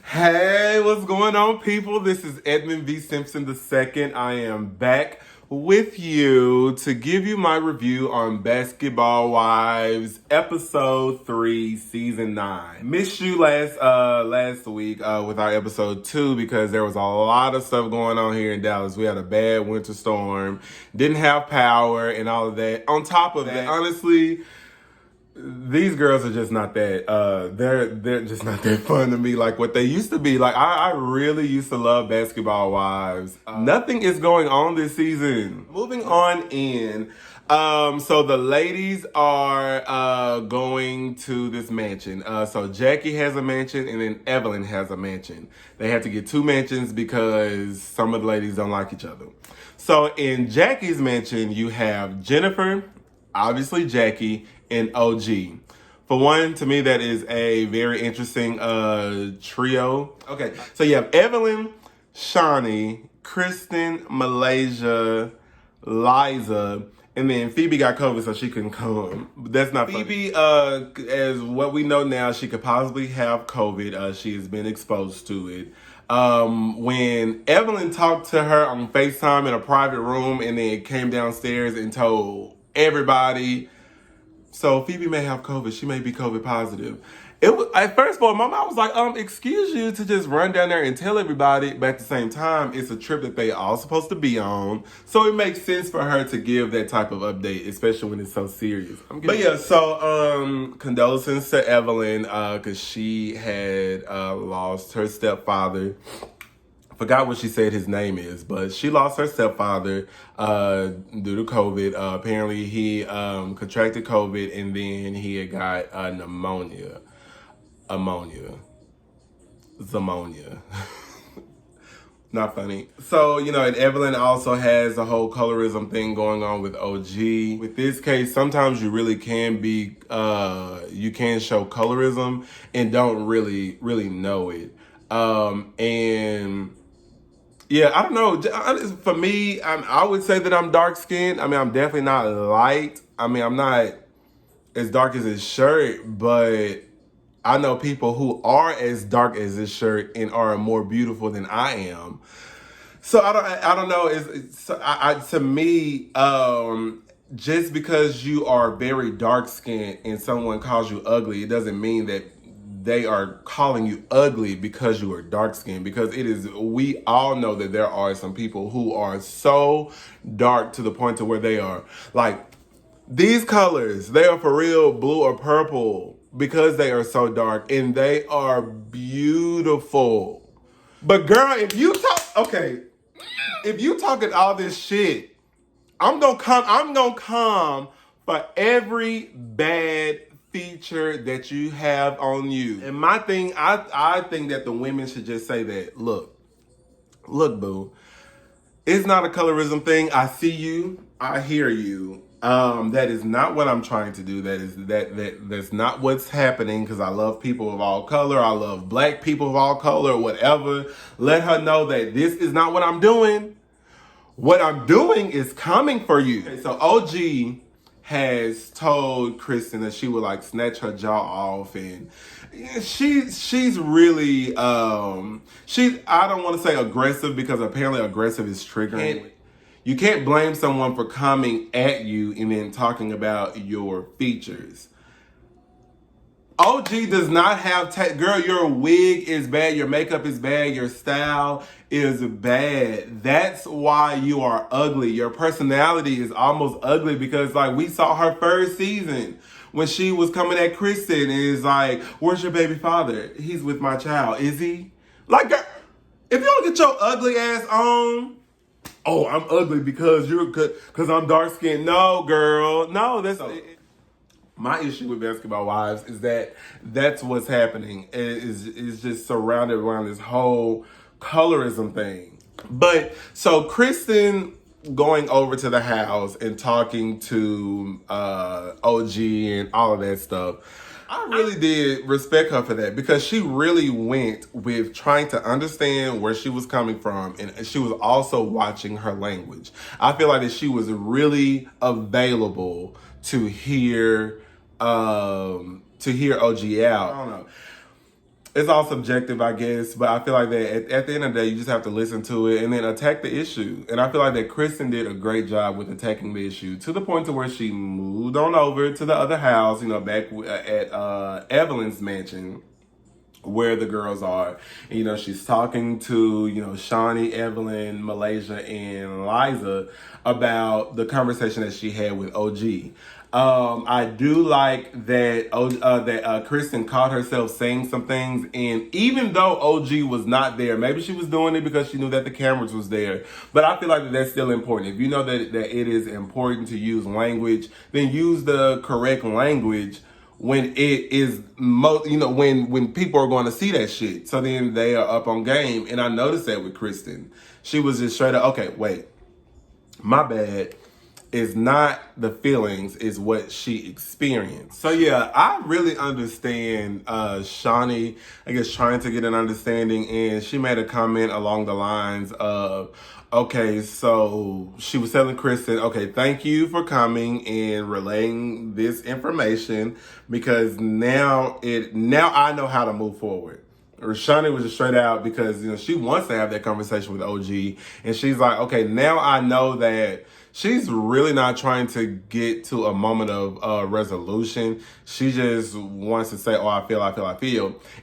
Hey, what's going on, people? This is Edmund V. Simpson II. I am back with you to give you my review on Basketball Wives, Episode 3, Season 9. Missed you last week with our Episode 2 because there was a lot of stuff going on here in Dallas. We had a bad winter storm, didn't have power, and all of that. On top of that, honestly, these girls are just not that they're just not that fun to me like what they used to be. Like I really used to love Basketball Wives. Nothing is going on this season. Moving on in. So the ladies are going to this mansion. So Jackie has a mansion and then Evelyn has a mansion. They have to get two mansions because some of the ladies don't like each other. So in Jackie's mansion, you have Jennifer, obviously Jackie, and OG. For one, to me, that is a very interesting trio. Okay, so you have Evelyn, Shawnee, Kristen, Malaysia, Liza, and then Phoebe got COVID, so she couldn't come. But that's not funny. Phoebe, as what we know now, she could possibly have COVID. She has been exposed to it. When Evelyn talked to her on FaceTime in a private room and then came downstairs and told everybody, so Phoebe may have COVID. She may be COVID positive. It was, at first of all, my mom was like, excuse you to just run down there and tell everybody, but at the same time, it's a trip that they all supposed to be on. So it makes sense for her to give that type of update, especially when it's so serious. But yeah, so condolences to Evelyn, because she had lost her stepfather. Forgot what she said his name is, but she lost her stepfather due to COVID. Apparently, he contracted COVID and then he had got pneumonia. Pneumonia. Not funny. So, and Evelyn also has a whole colorism thing going on with OG. With this case, sometimes you really can be, you can show colorism and don't really know it. And yeah, I don't know. For me, I would say that I'm dark skinned. I mean, I'm definitely not light. I mean, I'm not as dark as his shirt, but I know people who are as dark as his shirt and are more beautiful than I am. So I don't know. To me, just because you are very dark skinned and someone calls you ugly, it doesn't mean that they are calling you ugly because you are dark skinned. Because we all know that there are some people who are so dark to the point to where they are like these colors. They are for real blue or purple because they are so dark and they are beautiful. But girl, if you talking all this shit, I'm gonna come for every bad feature that you have on you. And my thing, I think that the women should just say that, look, boo, it's not a colorism thing. I see you, I hear you. That is not what I'm trying to do. That's not what's happening, because I love people of all color. I love black people of all color, whatever. Let her know that this is not what I'm doing. What I'm doing is coming for you. Okay, so OG has told Kristen that she would like snatch her jaw off, and she's really I don't want to say aggressive because apparently aggressive is triggering. You can't blame someone for coming at you and then talking about your features. OG does not have girl, your wig is bad, your makeup is bad, your style is bad. That's why you are ugly. Your personality is almost ugly because like we saw her first season when she was coming at Kristen and is like, where's your baby father? He's with my child. Is he? Like, girl, if you don't get your ugly ass on, oh, I'm ugly because I'm dark skinned. No, girl. No, my issue with Basketball Wives is that's what's happening. Is just surrounded around this whole colorism thing. But so Kristen going over to the house and talking to OG and all of that stuff, I really did respect her for that because she really went with trying to understand where she was coming from, and she was also watching her language. I feel like that she was really available to hear OG out. I don't know. it's all subjective, I guess, but I feel like that at the end of the day, you just have to listen to it and then attack the issue. And I feel like that Kristen did a great job with attacking the issue to the point to where she moved on over to the other house, back at Evelyn's mansion where the girls are. And, she's talking to, Shawnee, Evelyn, Malaysia, and Liza about the conversation that she had with OG. I do like that Kristen caught herself saying some things, and even though OG was not there, maybe she was doing it because she knew that the cameras was there. But I feel like that's still important. If you know that it is important to use language, then use the correct language when it is when people are going to see that shit. So then they are up on game. And I noticed that with Kristen. She was just straight up, okay, wait, my bad. Is not the feelings, is what she experienced. So yeah, I really understand Shawnee, I guess, trying to get an understanding, and she made a comment along the lines of, okay, so she was telling Kristen, okay, thank you for coming and relaying this information, because now I know how to move forward. Shawnee was just straight out because she wants to have that conversation with OG, and she's like, okay, now I know that she's really not trying to get to a moment of resolution. She just wants to say, oh, I feel.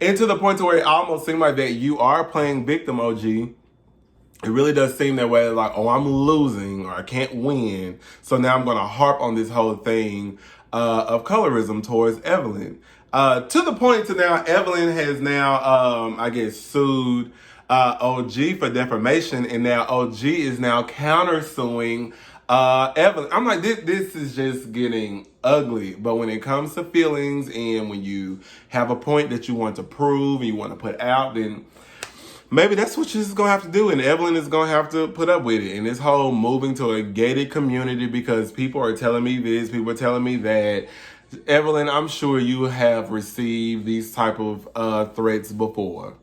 And to the point to where it almost seemed like that you are playing victim, OG. It really does seem that way, like, oh, I'm losing or I can't win. So now I'm going to harp on this whole thing of colorism towards Evelyn. To the point to now, Evelyn has now, I guess, sued OG for defamation, and now OG is now countersuing Evelyn. I'm like, this is just getting ugly. But when it comes to feelings and when you have a point that you want to prove and you want to put out, then maybe that's what you're just going to have to do. And Evelyn is going to have to put up with it. And this whole moving to a gated community, because people are telling me this, people are telling me that. Evelyn, I'm sure you have received these type of threats before.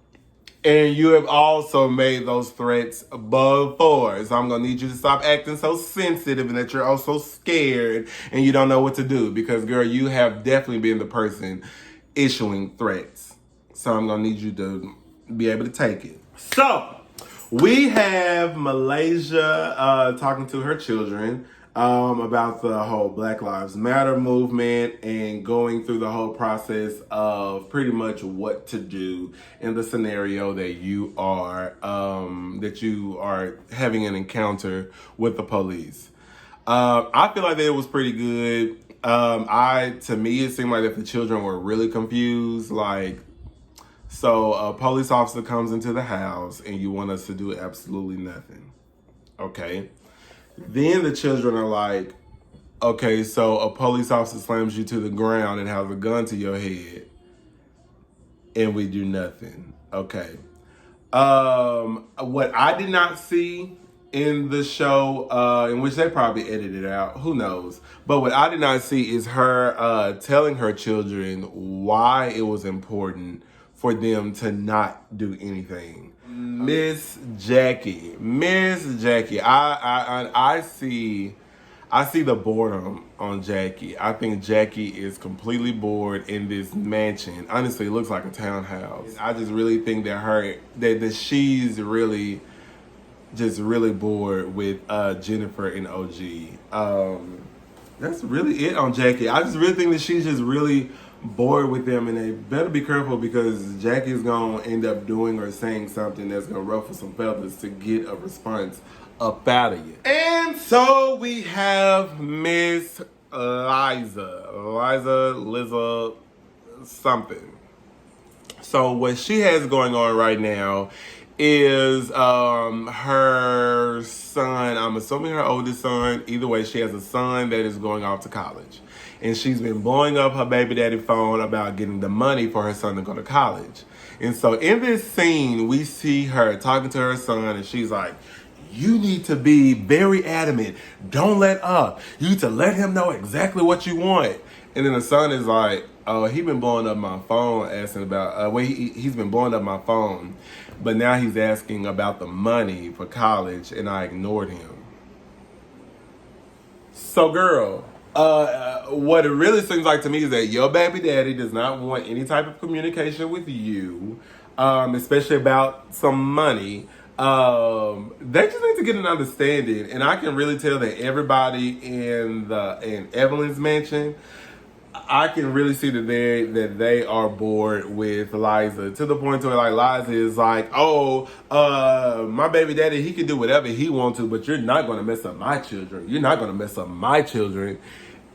And you have also made those threats before. So I'm going to need you to stop acting so sensitive and that you're also scared and you don't know what to do. Because, girl, you have definitely been the person issuing threats. So I'm going to need you to be able to take it. So, we have Malaysia talking to her children about the whole Black Lives Matter movement and going through the whole process of pretty much what to do in the scenario that you are having an encounter with the police. I feel like that it was pretty good. To me, it seemed like that the children were really confused. So a police officer comes into the house and you want us to do absolutely nothing. Okay. Then the children are like, okay, so a police officer slams you to the ground and has a gun to your head and we do nothing. Okay. What I did not see in the show, in which they probably edited out, who knows? But what I did not see is her telling her children why it was important for them to not do anything. Miss Jackie, I see the boredom on Jackie. I think Jackie is completely bored in this mansion. Honestly, it looks like a townhouse. I just really think that she's really just really bored with Jennifer and OG. That's really it on Jackie. I just really think that she's just really bored with them, and they better be careful because Jackie's gonna end up doing or saying something that's gonna ruffle some feathers to get a response up out of you. And so we have Miss Liza something. So what she has going on right now is her son, I'm assuming her oldest son, either way, she has a son that is going off to college. And she's been blowing up her baby daddy phone about getting the money for her son to go to college. And so in this scene, we see her talking to her son, and she's like, you need to be very adamant. Don't let up. You need to let him know exactly what you want. And then the son is like, oh, he been blowing up my phone asking about, he's been blowing up my phone. But now he's asking about the money for college, and I ignored him. So, girl, What it really seems like to me is that your baby daddy does not want any type of communication with you, especially about some money. They just need to get an understanding, and I can really tell that everybody in Evelyn's mansion, I can really see that they are bored with Liza, to the point where like Liza is like, oh, my baby daddy, he can do whatever he wants to, but you're not gonna mess up my children. You're not gonna mess up my children.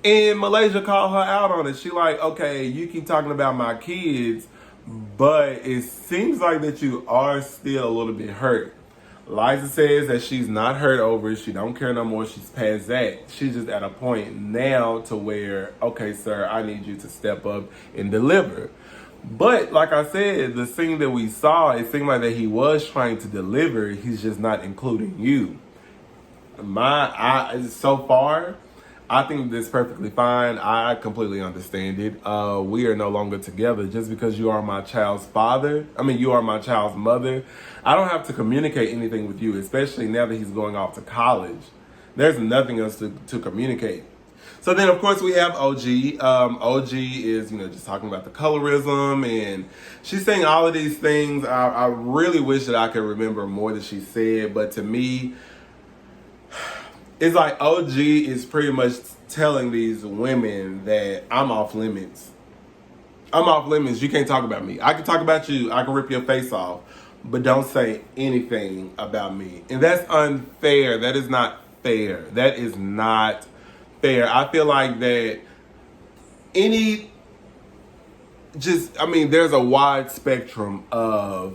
And Malaysia called her out on it. She like, okay, you keep talking about my kids, but it seems like that you are still a little bit hurt. Liza says that she's not hurt over it. She don't care no more. She's past that. She's just at a point now to where, okay, sir, I need you to step up and deliver. But like I said, the scene that we saw, it seemed like that he was trying to deliver. He's just not including you. So far, I think this is perfectly fine. I completely understand it. We are no longer together. Just because you are my child's father, you are my child's mother, I don't have to communicate anything with you, especially now that he's going off to college. There's nothing else to communicate. So then, of course, we have OG. OG is, just talking about the colorism, and she's saying all of these things. I really wish that I could remember more that she said, but to me, it's like OG is pretty much telling these women that I'm off limits. I'm off limits. You can't talk about me. I can talk about you. I can rip your face off. But don't say anything about me. And that's unfair. That is not fair. That is not fair. I feel like that there's a wide spectrum of,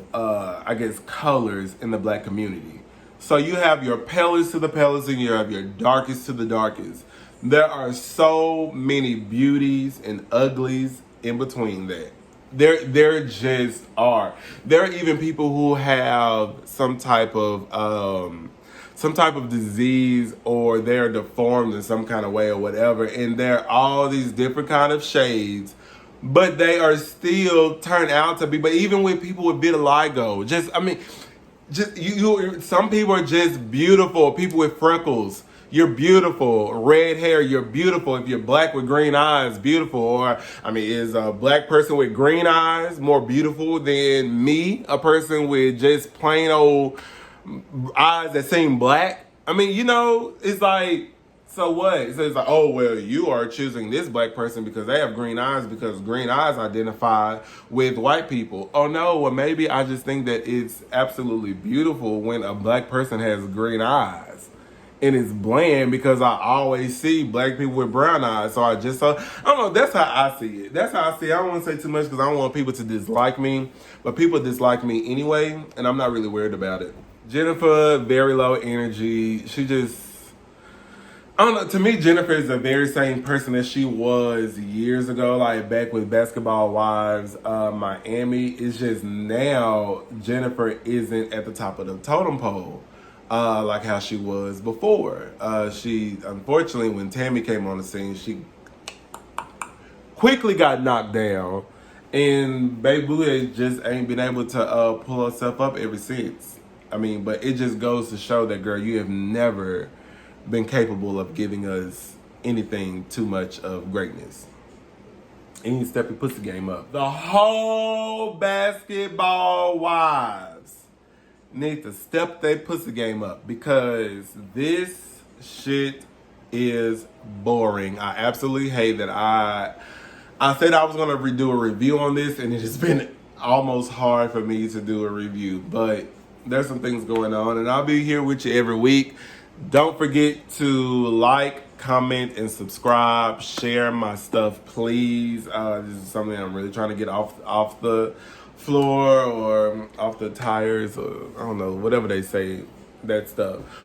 colors in the black community. So you have your palest to the palest and you have your darkest to the darkest. There are so many beauties and uglies in between that. There just are. There are even people who have some type of disease, or they're deformed in some kind of way or whatever, and there are all these different kind of shades, but they are still turned out to be. But even with people with vitiligo, some people are just beautiful. People with freckles, you're beautiful. Red hair, you're beautiful. If you're black with green eyes, beautiful. Or, is a black person with green eyes more beautiful than me, a person with just plain old eyes that seem black? It's like, so what? So it's like, oh, well, you are choosing this black person because they have green eyes, because green eyes identify with white people. Oh, no, well, maybe I just think that it's absolutely beautiful when a black person has green eyes. And it's bland because I always see black people with brown eyes. So I don't know, that's how I see it. That's how I see it. I don't want to say too much because I don't want people to dislike me. But people dislike me anyway, and I'm not really worried about it. Jennifer, very low energy. I don't know. To me, Jennifer is the very same person that she was years ago, like back with Basketball Wives, Miami. It's just now Jennifer isn't at the top of the totem pole, like how she was before. She, unfortunately, when Tammy came on the scene, she quickly got knocked down, and Baby Blue just ain't been able to pull herself up ever since. But it just goes to show that, girl, you have never been capable of giving us anything too much of greatness. And you need to step your pussy game up. The whole Basketball Wives need to step their pussy game up, because this shit is boring. I absolutely hate that I said I was going to redo a review on this, and it has been almost hard for me to do a review. But there's some things going on, and I'll be here with you every week. Don't forget to like, comment, and subscribe. Share my stuff, please. This is something I'm really trying to get off the floor, or off the tires, or I don't know, whatever they say, that stuff.